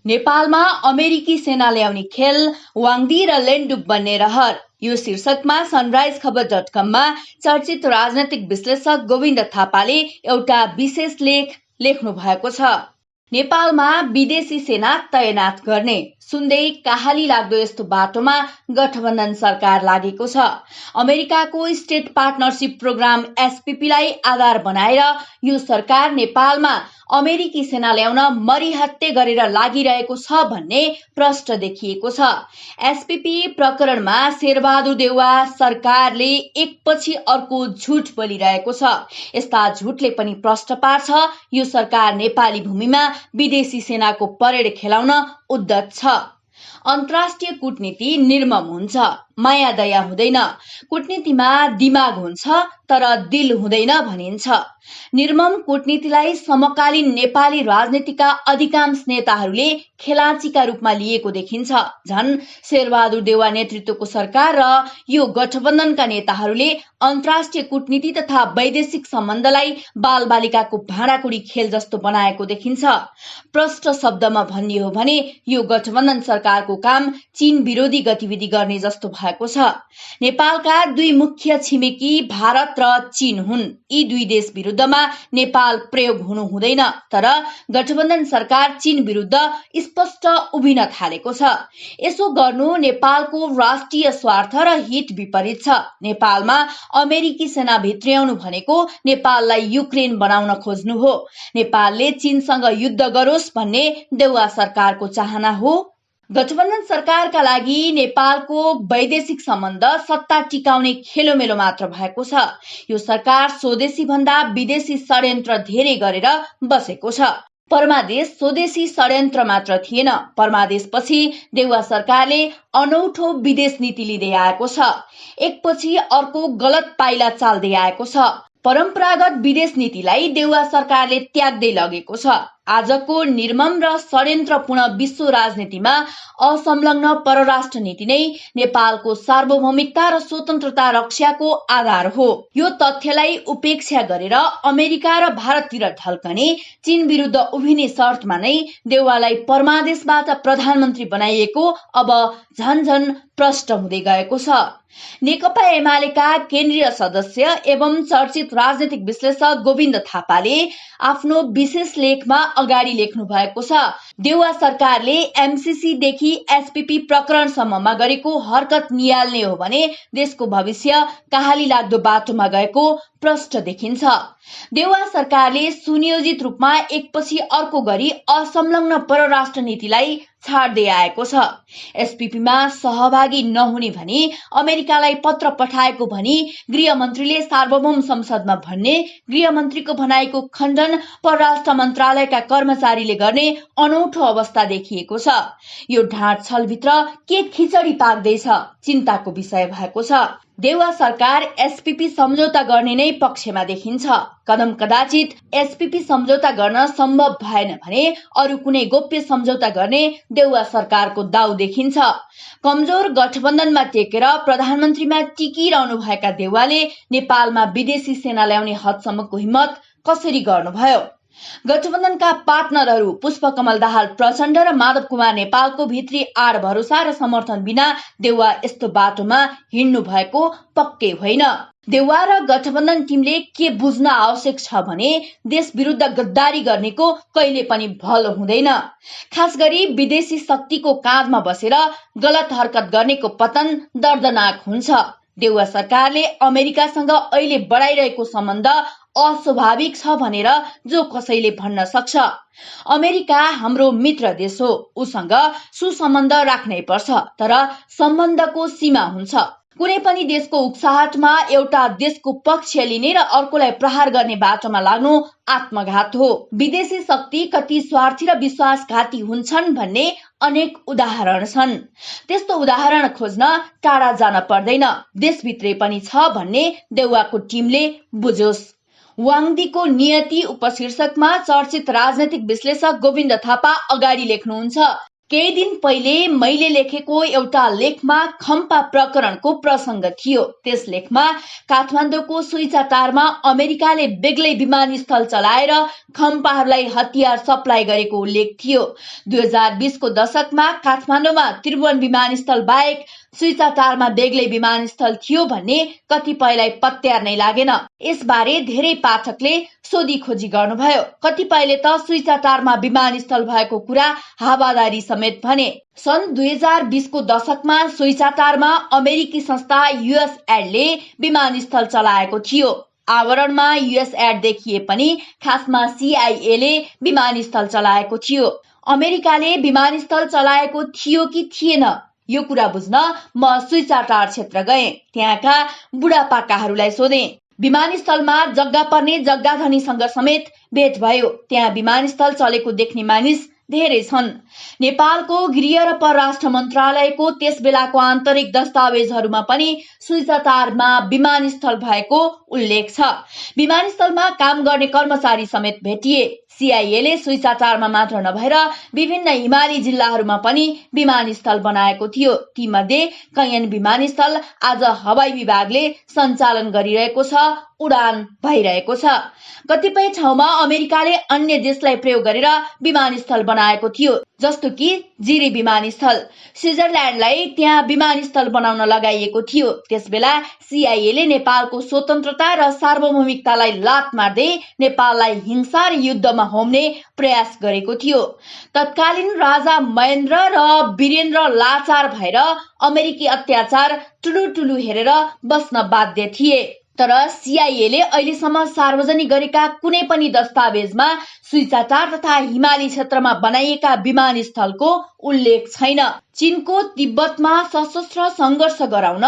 नेपालमा अमेरिकी सेना ल्याउने खेल, वाङदी र लेन्डुप बन्ने रहर। यो शीर्षकमा सनराइज खबर.com मा चर्चित राजनैतिक विश्लेषक गोविन्द थापाले एउटा विशेष लेख लेख्नु भएको छ। नेपालमा विदेशी सेना तैनात गर्ने सुन्दै कहाली लाग्दो यस्तो बाटोमा गठबन्धन सरकार लागेको छ। अमेरिकाको स्टेट पार्टनरशिप प्रोग्राम एसपीपी लाई आधार बनाएर यो सरकार नेपालमा अमेरिकी सेना ल्याउन मरिहत्ते गरेर लागिरहेको छ भन्ने प्रष्ट देखिएको छ। एसपीपी प्रकरणमा शेरबहादुर देउवा सरकारले एकपछि अर्को झुट बोलिरहेको छ। यस्ता झुटले पनि प्रष्ट पार्छ यो सरकार नेपाली भूमिमा विदेशी सेनाको परेड खेलाउन उद्यत छ। अन्तर्राष्ट्रिय कूटनीति निर्मम हुन्छ, माया दया हुँदैन। कूटनीतिमा दिमाग हुन्छ तर दिल हुँदैन भनिन्छ। निर्मम कूटनीतिलाई समकालीन नेपाली राजनीतिका अधिकांश नेताहरूले खेलाचीका रूपमा लिएको देखिन्छ। झन् शेरबहादुर देउवा नेतृत्वको सरकार र यो गठबन्धनका नेताहरूले अन्तर्राष्ट्रिय कूटनीति तथा वैदेशिक सम्बन्धलाई बालबालिकाको भाँडाकुडी खेल जस्तो बनाएको देखिन्छ। प्रष्ट शब्दमा भन्ने हो भने यो गठबन्धन सरकारको काम चीन विरोधी गतिविधि गर्ने जस्तो भएको छ। नेपालका दुई मुख्य छिमेकी भारत र चीन हुन्। यी दुई देश विरुद्धमा नेपाल प्रयोग हुनु हुँदैन, तर गठबन्धन सरकार चीन विरुद्ध स्पष्ट उभिन थालेको छ। यसो गर्नु नेपालको राष्ट्रिय स्वार्थ र हित विपरीत छ। नेपालमा अमेरिकी सेना भित्र्याउनु भनेको नेपाललाई युक्रेन बनाउन खोज्नु हो। नेपालले चीनसँग युद्ध गरोस् भन्ने देउवा सरकारको चाहना हो। गठबन्धन सरकारका लागि नेपालको वैदेशिक सम्बन्ध सत्ता टिकाउने खेलोमेलो मात्र भएको छ। यो सरकार स्वदेशी भन्दा विदेशी षड्यन्त्र धेरै गरेर बसेको छ। परमादेश स्वदेशी षड्यन्त्र मात्र थिएन। परमादेशपछि देउवा सरकारले अनौठो विदेश नीति लिँदै आएको छ। एकपछि अर्को गलत पाइला चाल्दै आएको छ। परम्परागत विदेश नीतिलाई देउवा सरकारले त्याग्दै लगेको छ। आजको निर्मम र षड्यन्त्रपूर्ण विश्व राजनीतिमा असंलग्न परराष्ट्र नीति नै नेपालको सार्वभौमिकता र स्वतन्त्रता रक्षाको आधार हो। यो तथ्यलाई उपेक्षा गरेर अमेरिका र भारततिर ढल्कने, चीन विरुद्ध उभिने शर्तमा नै देउवालाई परमादेशबाट प्रधानमन्त्री बनाइएको अब झन्झन प्रष्ट हुँदै गएको छ। नेकपा एमालेका केन्द्रीय सदस्य एवं चर्चित राजनीतिक विश्लेषक गोविन्द थापाले आफ्नो विशेष लेखमा अगाडि लेख्नु भएको छ। देउवा सरकारले एमसीसी देखि एसपीपी प्रकरणसम्ममा गरेको हरकत निहाल्ने हो भने देशको भविष्य कहाली लाग्दो बाटोमा गएको प्रष्ट देखिन्छ। देउवा सरकारले सुनियोजित रूपमा एकपछि अर्को गरी असंलग्न परराष्ट्र नीतिलाई छाड्दै आएको छ। एसपीपीमा सहभागी नहुने भनी अमेरिकालाई पत्र पठाएको भनी गृहमन्त्रीले सार्वभौम संसदमा भन्ने, गृहमन्त्रीको भनाइको खण्डन परराष्ट्र मन्त्रालयका कर्मचारीले गर्ने अनौठो अवस्था देखिएको छ। यो ढाँट छलभित्र के खिचडी पाक्दैछ चिन्ताको विषय भएको छ। देउवा सरकार एसपीपी सम्झौता गर्ने नै पक्षमा देखिन्छ। कदम कदाचित एसपीपी सम्झौता गर्न सम्भव भएन भने अरू कुनै गोप्य सम्झौता गर्ने देउवा सरकारको दाउ देखिन्छ। कमजोर गठबन्धनमा टेकेर प्रधानमन्त्रीमा टिकिरहनु भएका देउवाले नेपालमा विदेशी सेना ल्याउने हदसम्मको हिम्मत कसरी गर्नुभयो? गठबन्धनका पार्टनरहरू पुष्पकमल दाहाल प्रचण्ड र माधव कुमार नेपालको भित्री आड भरोसा र समर्थन बिना देउवा यस्तो बाटोमा हिँड्नु भएको पक्कै होइन। देउवा र गठबन्धन टिमले के बुझ्न आवश्यक छ भने देश विरुद्ध गद्दारी गर्नेको कहिले पनि भलो हुँदैन। खास गरी विदेशी शक्तिको काँधमा बसेर गलत हरकत गर्नेको पतन दर्दनाक हुन्छ। देउवा सरकारले अमेरिकासँग अहिले बढाइरहेको सम्बन्ध अस्वाभाविक छ भनेर जो कसैले भन्न सक्छ। अमेरिका हाम्रो मित्र देश हो, उसँग सुसम्बन्ध राख्नै पर्छ, तर सम्बन्धको सीमा हुन्छ। कुनै पनि देशको उक्साहटमा एउटा देशको पक्ष लिने र अर्कोलाई प्रहार गर्ने बाटोमा लाग्नु आत्मघात हो। विदेशी शक्ति कति स्वार्थी र विश्वासघाती हुन्छन् भन्ने अनेक उदाहरण छन्। त्यस्तो उदाहरण खोज्न टाढा जान पर्दैन, देशभित्रै पनि छ भन्ने देउवाको टिमले बुझोस्। वाङदीको नियति उपशीर्षकमा चर्चित राजनैतिक विश्लेषक गोविन्द थापा अगाडि लेख्नुहुन्छ। केही दिन पहिले मैले लेखेको एउटा लेखमा खम्पा प्रकरणको प्रसंग थियो। त्यस लेखमा काठमाडौँको सुइचाटारमा अमेरिकाले बेग्लै विमानस्थल चलाएर खम्पाहरूलाई हतियार सप्लाई गरेको उल्लेख थियो। 2020 को दशकमा काठमाडौँमा त्रिभुवन विमानस्थल बाहेक सुइचाटारमा बेग्लै विमानस्थल थियो भन्ने कतिपयलाई पत्यार नै लागेन। यसबारे धेरै पाठकले सोधी खोजी गर्नुभयो। कतिपयले त सुइचाटारमा विमानस्थल भएको कुरा हावादारी समेत भने। सन् 2020 को दशकमा सुइचाटारमा अमेरिकी संस्था युएसएडले विमानस्थल चलाएको थियो। आवरणमा युएसएड देखिए पनि खासमा सीआईएले विमानस्थल चलाएको थियो। अमेरिकाले विमानस्थल चलाएको थियो कि थिएन यो कुरा बुझ्न म सुइचाटार क्षेत्र गएँ। त्यहाँका बुढापाकाहरूलाई सोधे। विमानस्थलमा जग्गा पर्ने जग्गाधनीसँग समेत भेट भयो। त्यहाँ विमानस्थल चलेको देख्ने मानिस धेरै छन्। नेपालको गृह र परराष्ट्र मन्त्रालयको त्यस बेलाको आन्तरिक दस्तावेजहरूमा पनि सुइचाटारमा विमानस्थल भएको उल्लेख छ। विमानस्थलमा काम गर्ने कर्मचारी समेत भेटिए। सीआईएले सुइचाटारमा मात्र नभएर विभिन्न हिमाली जिल्लाहरूमा पनि विमानस्थल बनाएको थियो। तीमध्ये कैयन विमानस्थल आज हवाई विभागले सञ्चालन गरिरहेको छ, उडान भइरहेको छ। कतिपय ठाउँमा अमेरिकाले अन्य देशलाई प्रयोग गरेर विमानस्थल बनाएको थियो, जस्तो कि जिरी विमानस्थल। स्विजरल्यान्डलाई त्यहाँ विमानस्थल बनाउन लगाइएको थियो। त्यसबेला सीआईएले नेपालको स्वतन्त्रता र सार्वभौमिकतालाई लात मार्दै नेपाललाई हिंसा र युद्धमा होम्ने प्रयास गरेको थियो। तत्कालीन राजा महेन्द्र र वीरेन्द्र लाचार भएर अमेरिकी अत्याचार टुलु हेरेर बस्न बाध्य थिए। तर सीआईएले अहिलेसम्म सार्वजनिक गरेका कुनै पनि दस्तावेजमा सुइचाटार तथा हिमाली क्षेत्रमा बनाइएका विमानस्थलको उल्लेख छैन। चीनको तिब्बतमा सशस्त्र संघर्ष गराउन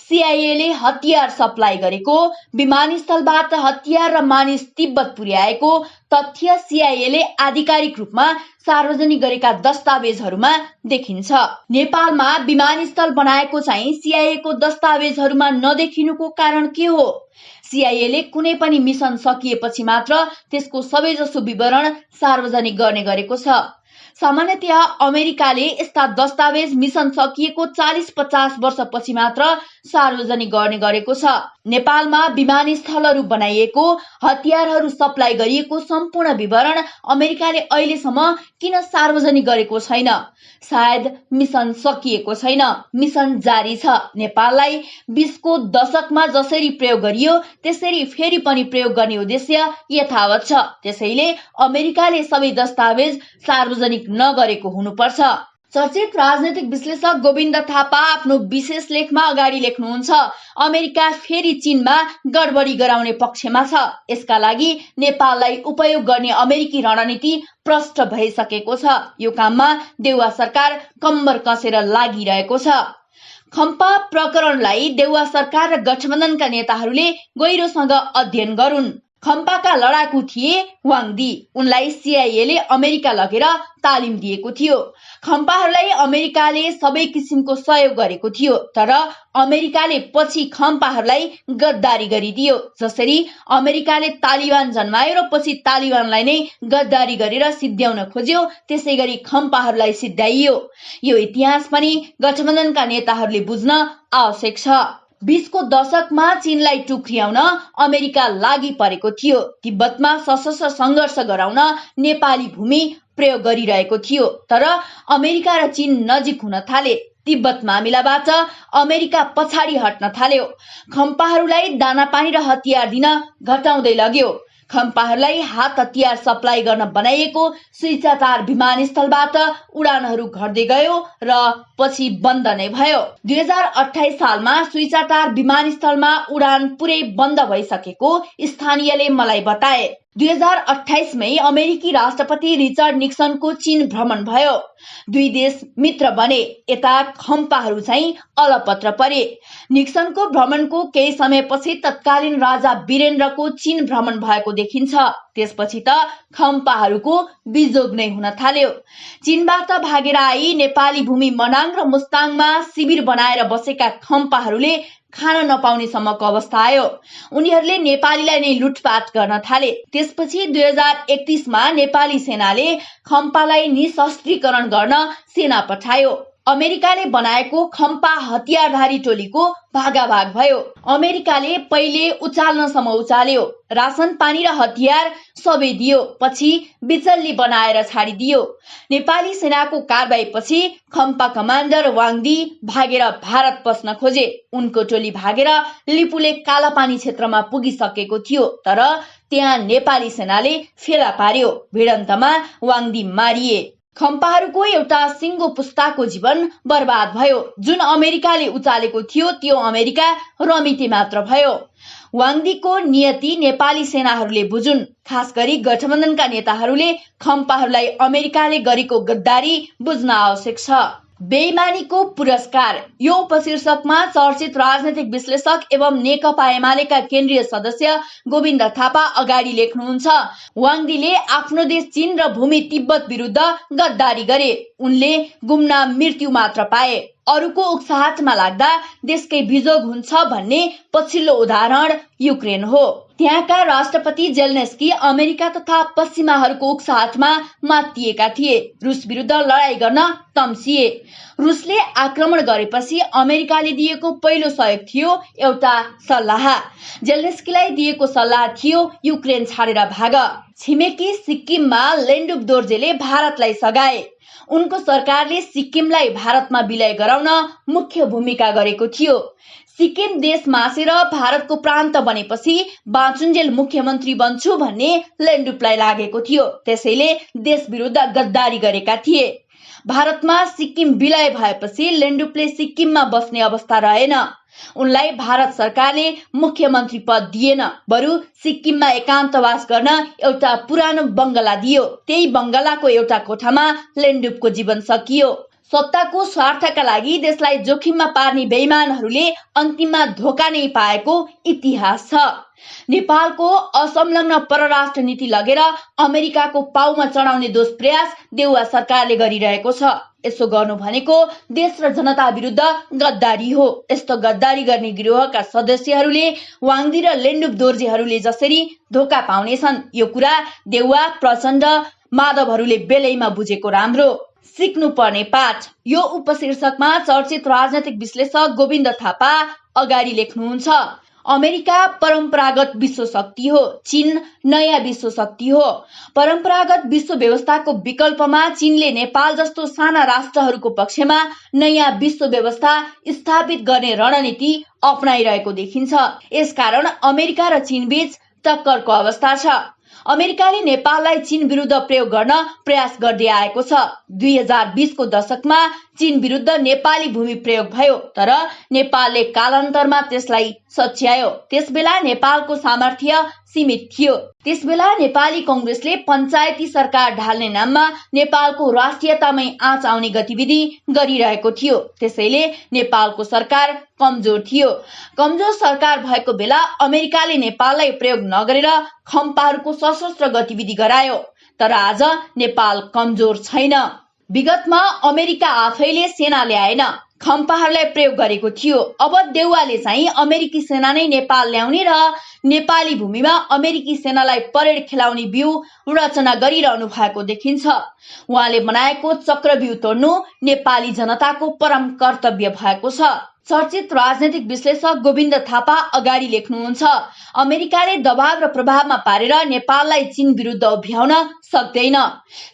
सीआईएले हतियार सप्लाई गरेको, विमानस्थलबाट हतियार र मानिस तिब्बत पुर्याएको तथ्य सीआईएले आधिकारिक रूपमा सार्वजनिक गरेका दस्तावेजहरूमा देखिन्छ। नेपालमा विमानस्थल बनाएको चाहिँ सीआईएको दस्तावेजहरूमा नदेखिनुको कारण के हो? सीआईएले कुनै पनि मिसन सकिएपछि मात्र त्यसको सबैजसो विवरण सार्वजनिक गर्ने गरेको छ। सामान्यतया अमेरिकाले यस्ता दस्तावेज मिसन सकिएको 40-50 वर्षपछि मात्र सार्वजनिक गर्ने गरेको छ। नेपालमा विमानस्थलहरू बनाइएको, हतियारहरू सप्लाई गरिएको सम्पूर्ण विवरण अमेरिकाले अहिलेसम्म किन सार्वजनिक गरेको छैन? सायद मिसन सकिएको छैन, मिसन जारी छ। नेपाललाई 20 को दशकमा जसरी प्रयोग गरियो त्यसरी फेरि पनि प्रयोग गर्ने उद्देश्य यथावत छ। त्यसैले अमेरिकाले सबै दस्तावेज सार्वजनिक नगरेको हुनुपर्छ। चर्चित राजनैतिक विश्लेषक गोविन्द थापा आफ्नो विशेष लेखमा अगाडि लेख्नुहुन्छ, अमेरिका फेरि चीनमा गडबडी गराउने पक्षमा छ। यसका लागि नेपाललाई उपयोग गर्ने अमेरिकी रणनीति प्रष्ट भइसकेको छ। यो काममा देउवा सरकार कम्बर कसेर लागिरहेको छ। खम्पा प्रकरणलाई देउवा सरकार र गठबन्धनका नेताहरूले गहिरोसँग अध्ययन गरून्। खम्पाका लडाकु थिए वाङदी। उनलाई सीआईएले अमेरिका लगेर तालिम दिएको थियो। खम्पाहरूलाई अमेरिकाले सबै किसिमको सहयोग गरेको थियो। तर अमेरिकाले पछि खम्पाहरूलाई गद्दारी गरिदियो। जसरी अमेरिकाले तालिबान जन्मायो र पछि तालिबानलाई नै गद्दारी गरेर सिद्ध्याउन खोज्यो, त्यसै गरी खम्पाहरूलाई सिद्ध्याइयो। यो इतिहास पनि गठबन्धनका नेताहरूले बुझ्न आवश्यक छ। 20 को दशकमा चीनलाई टुक्र्याउन अमेरिका लागि परेको थियो। तिब्बतमा सशस्त्र संघर्ष गराउन नेपाली भूमि प्रयोग गरिरहेको थियो। तर अमेरिका र चीन नजिक हुन थाले। तिब्बत मामिलाबाट अमेरिका पछाडि हट्न थाल्यो। खम्पाहरूलाई दानापानी र हतियार दिन घटाउँदै लग्यो। खम्पाहरूलाई हात हतियार सप्लाई गर्न बनाइएको सुइचाटार विमानस्थलबाट उडानहरू घट्दै गयो र पछि बन्द नै भयो। 2028 सालमा सुइचाटार विमानस्थलमा उडान पुरै बन्द भइसकेको स्थानीयले मलाई बताए। 2028 मै अमेरिकी राष्ट्रपति रिचर्ड निक्सनको चीन भ्रमण भयो। दुई देश मित्र बने। यता खम्पाहरू चाहिँ अलपत्र परे। निक्सनको भ्रमणको केही समयपछि तत्कालीन राजा वीरेन्द्रको चीन भ्रमण भएको देखिन्छ। त्यसपछि त खम्पाहरूको बिजोग नै हुन थाल्यो। चीनबाट भागेर आई नेपाली भूमि मनाङ र मुस्ताङमा शिविर बनाएर बसेका खम्पाहरूले खान नपाउने सम्मको अवस्था आयो। उनीहरूले नेपालीलाई नै लुटपाट गर्न थाले। त्यसपछि 2031 मा नेपाली सेनाले खम्पालाई निशस्त्रीकरण गर्न सेना पठायो। अमेरिकाले बनाएको खम्पा हतियारधारी टोलीको भागाभाग भयो। अमेरिकाले पहिले उचाल्नसम्म उचाल्यो, रासन पानी र हतियार सबै दियो, पछि बिचल्ली बनाएर छाडिदियो। नेपाली सेनाको कारबाहीपछि खम्पा कमान्डर वाङदी भागेर भारत पस्न खोजे। उनको टोली भागेर लिपुले कालापानी क्षेत्रमा पुगिसकेको थियो, तर त्यहाँ नेपाली सेनाले फेला पार्यो। भिडन्तमा वाङदी मारिए। खम्पाहरूको एउटा सिङ्गो पुस्ताको जीवन बर्बाद भयो। जुन अमेरिकाले उचालेको थियो त्यो अमेरिका रमिते मात्र भयो। वाङदीको नियति नेपाली सेनाहरूले बुझुन्। खास गरी गठबन्धनका नेताहरूले खम्पाहरूलाई अमेरिकाले गरेको गद्दारी बुझ्न आवश्यक छ। बेइमानीको पुरस्कार, यो उपशीर्षकमा चर्चित राजनैतिक विश्लेषक एवं नेकपा एमालेका केन्द्रीय सदस्य गोविन्द थापा अगाडि लेख्नुहुन्छ। वाङदीले आफ्नो देश चीन र भूमि तिब्बत विरुद्ध गद्दारी गरे। उनले गुमनाम मृत्यु मात्र पाए। अरूको उक्साहटमा लाग्दा देशकै बिजोग हुन्छ भन्ने पछिल्लो उदाहरण युक्रेन हो। त्यहाँका राष्ट्रपति जेलेन्स्की अमेरिका तथा पश्चिमाहरूको उक्साहटमा मातिएका थिए। रुस विरुद्ध लडाई गर्न तम्सिए। रुसले आक्रमण गरेपछि अमेरिकाले दिएको पहिलो सहयोग थियो एउटा सल्लाह। जेलेन्स्कीलाई दिएको सल्लाह थियो युक्रेन छाडेर भाग। छिमेकी सिक्किममा लेन्डुप दोर्जेले भारतलाई सघाए। उनको सरकारले सिक्किमलाई भारतमा विलय गराउन मुख्य भूमिका गरेको थियो। सिक्किम देश मासेर भारतको प्रान्त बनेपछि बाँचुन्जेल मुख्यमन्त्री बन्छु भन्ने लेन्डुपलाई लागेको थियो। त्यसैले देश विरुद्ध गद्दारी गरेका थिए। भारतमा सिक्किम विलय भएपछि लेन्डुपले सिक्किममा बस्ने अवस्था रहेन। उनलाई भारत सरकारले मुख्यमन्त्री पद दिएन, बरु सिक्किममा एकान्तवास गर्न एउटा पुरानो बंगला दियो। त्यही बंगलाको एउटा कोठामा लेन्डुपको जीवन सकियो। सत्ताको स्वार्थका लागि देशलाई जोखिममा पार्ने बेइमानहरूले अन्तिममा धोका नै पाएको इतिहास छ। नेपालको असंलग्न परराष्ट्र नीति लगेर अमेरिकाको पाउमा चढाउने दोष प्रयास देउवा सरकारले गरिरहेको छ। यसो गर्नु भनेको देश र जनता विरुद्ध गद्दारी हो। यस्तो गद्दारी गर्ने गिरोहका सदस्यहरूले वाङदी र लेन्डुप दोर्जेहरूले जसरी धोका पाउनेछन्, यो कुरा देउवा, प्रचण्ड, माधवहरूले बेलैमा बुझेको राम्रो। सिक्नु पर्ने पाठ, यो उपशीर्षकमा चर्चित राजनैतिक विश्लेषक गोविन्द थापा अगाडि लेख्नुहुन्छ। अमेरिका परम्परागत विश्व शक्ति हो, चीन नयाँ विश्व शक्ति हो। परम्परागत विश्व व्यवस्थाको विकल्पमा चीनले नेपाल जस्तो साना राष्ट्रहरूको पक्षमा नयाँ विश्व व्यवस्था स्थापित गर्ने रणनीति अपनाइरहेको देखिन्छ। यसकारण अमेरिका र चीन बीच टक्करको अवस्था छ। अमेरिकाले नेपाललाई चीन विरुद्ध प्रयोग गर्न प्रयास गर्दै आएको छ। 2020 को दशकमा चीन विरुद्ध नेपाली भूमि प्रयोग भयो, तर नेपालले कालान्तरमा त्यसलाई सच्यायो। त्यसबेला नेपालको सामर्थ्य सीमित थियो। त्यसबेला नेपाली कांग्रेसले पञ्चायती सरकार ढाल्ने नाममा नेपालको राष्ट्रियतामै आँच आउने गतिविधि गरिरहेको थियो। त्यसैले नेपालको सरकार कमजोर थियो। कमजोर सरकार भएको बेला अमेरिकाले नेपाललाई प्रयोग नगरेर खम्पाहरूको सशस्त्र गतिविधि गरायो। तर आज नेपाल कमजोर छैन। विगतमा अमेरिका आफैले सेना ल्याएन, खम्पाहरूलाई प्रयोग गरेको थियो। अब देउवाले चाहिँ अमेरिकी सेना नै नेपाल ल्याउने र नेपाली भूमिमा अमेरिकी सेनालाई परेड खेलाउने व्यूह रचना गरिरहनु भएको देखिन्छ। उहाँले बनाएको चक्रव्यूह तोड्नु नेपाली जनताको परम कर्तव्य भएको छ। चर्चित राजनैतिक विश्लेषक गोविन्द थापा अगाडि लेख्नुहुन्छ। अमेरिकाले दबाव र प्रभावमा पारेर नेपाललाई चीन विरुद्ध उभ्याउन सक्दैन।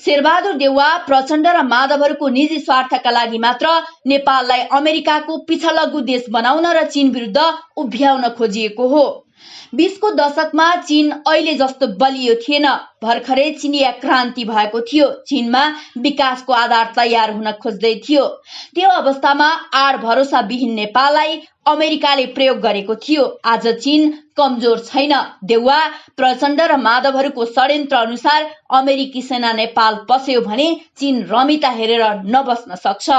शेरबहादुर देउवा, प्रचण्ड र माधवहरूको निजी स्वार्थका लागि मात्र नेपाललाई अमेरिकाको पिछलग्गु देश बनाउन र चीन विरुद्ध उभ्याउन खोजिएको हो। 20 को दशकमा चीन अहिले जस्तो बलियो थिएन। भर्खरै चिनिया क्रान्ति भएको थियो। चीनमा विकासको आधार तयार हुन खोज्दै थियो। त्यो अवस्थामा आड भरोसा विहीन नेपाललाई अमेरिकाले प्रयोग गरेको थियो। आज चीन कमजोर छैन। देउवा, प्रचण्ड र माधवहरूको षड्यन्त्र अनुसार अमेरिकी सेना नेपाल पस्यो भने चीन रमिता हेरेर नबस्न सक्छ।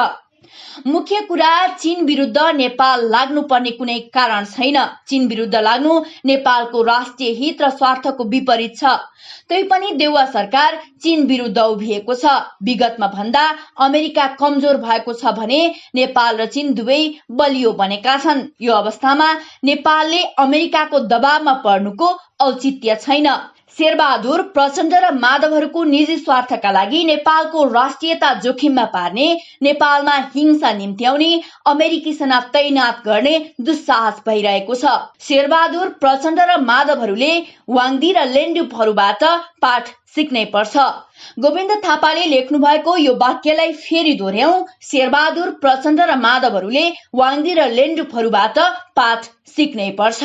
मुख्य कुरा चीन विरुद्ध नेपाल लाग्नुपर्ने कुनै कारण छैन। चीन विरुद्ध लाग्नु नेपालको राष्ट्रिय हित र स्वार्थको विपरीत छ। तैपनि देउवा सरकार चीन विरुद्ध उभिएको छ। विगतमा भन्दा अमेरिका कमजोर भएको छ भने नेपाल र चीन दुवै बलियो बनेका छन्। यो अवस्थामा नेपालले अमेरिकाको दबावमा पर्नुको औचित्य छैन। शेरबहादुर प्रचण्ड र माधवहरूको निजी स्वार्थका लागि नेपालको राष्ट्रियता जोखिममा पार्ने, नेपालमा हिंसा निम्त्याउने, अमेरिकी सेना तैनात गर्ने दुस्साहस भइरहेको छ। शेरबहादुर प्रचण्ड र माधवहरूले वाङदी र लेन्डुपहरूबाट पाठ सिक्नै पर्छ। गोविन्द थापाले लेख्नु भएको यो वाक्यलाई फेरि दोहोर्याउँ, शेरबहादुर प्रचण्ड र माधवहरूले वाङदी र लेन्डुपहरूबाट पाठ सिक्नै पर्छ।